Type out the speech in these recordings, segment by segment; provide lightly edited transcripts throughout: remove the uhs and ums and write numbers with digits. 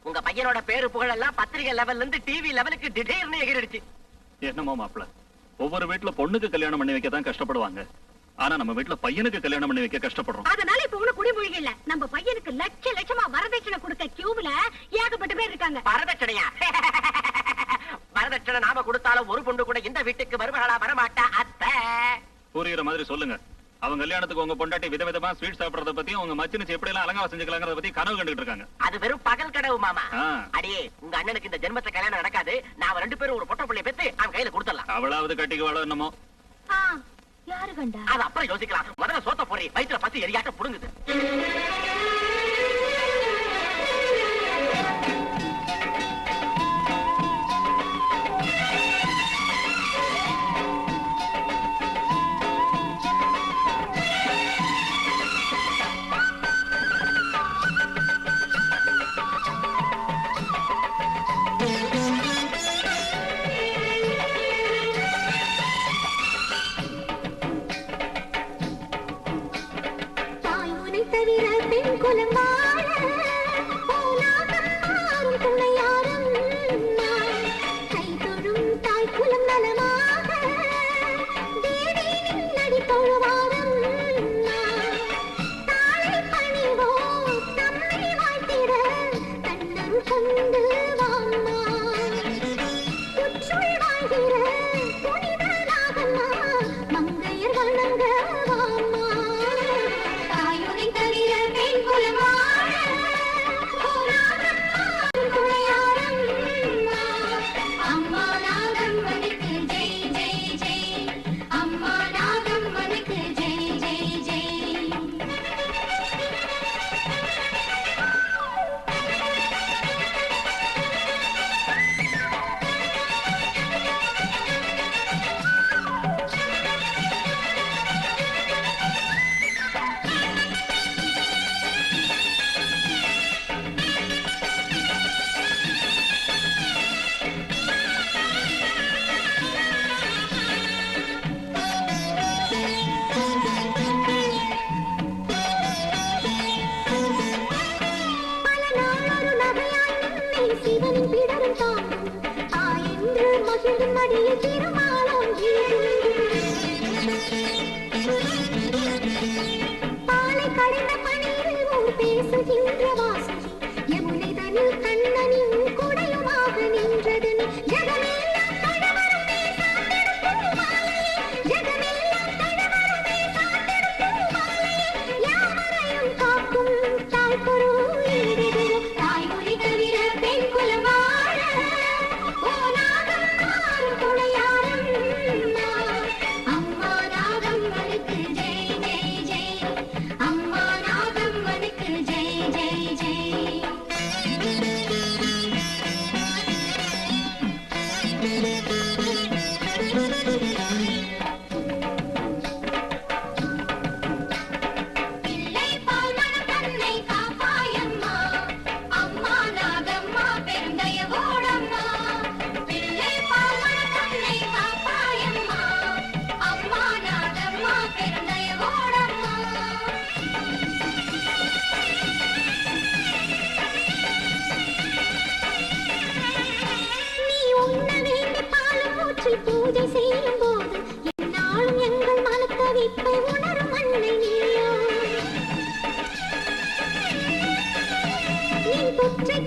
உங்க பையனோட பேரு புகழ் எல்லாம் பத்திரிகை லெவல்ல இருந்து டிவி லெவலுக்கு திடீர்னு எகிரிடுச்சு. என்னமோ மாப்பிள்ள, ஒவ்வொரு வீட்டுல பொண்ணுக்கு கல்யாணம் பண்ணி வைக்க தான் கஷ்டப்படுவாங்க. ஆனா நம்ம வீட்டுல பையனுக்கு கல்யாணம் பண்ணி வைக்க கஷ்டப்படுறோம். அதனால இப்ப ஒண்ணு குடிமொழி இல்ல. நம்ம பையனுக்கு லட்ச லட்சமா வரதட்சணை கொடுக்க கியூப்ல ஏகப்பட்ட பேர் இருக்காங்க. வரதட்சணையா? வரதட்சணை நாம கொடுத்தாலும் ஒரு பொண்ணு கூட இந்த வீட்டுக்கு வருவாளா? வரமாட்டா அத்தை. புரியுற மாதிரி சொல்லுங்க. அவங்க கல்யாணத்துக்கு உங்க பொண்டாட்டி விதவிதமா ஸ்வீட் சாப்பிடறத பத்தி, உங்க மச்சினுச்சு எப்படி எல்லாம் அலங்காரம் செஞ்சுக்கலாங்கிறத பத்தி கனவு கண்டுட்டு இருக்காங்க. அது வெறும் பகல் கனவு மாமா. அடியே, உங்க அண்ணனுக்கு இந்த ஜென்மத்துல கல்யாணம் நடக்காது. நாம 2 பேரும் ஒரு பொட்ட புள்ளைய பெத்து அவன் கையில கொடுத்துடலாம். அவளாவது கட்டிக்கு வாழ என்னமோ. யாரு கண்டா? அது அப்புறம் யோசிக்கலாம். முதல்ல சோத்த போறி வயிற்றுல பசி எரியாட்ட புடுங்குது.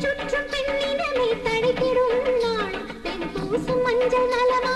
சுற்றும் பெண்ணினமே தடைத்திடும் நாள் பெண் பூசும் மஞ்சள் நலமா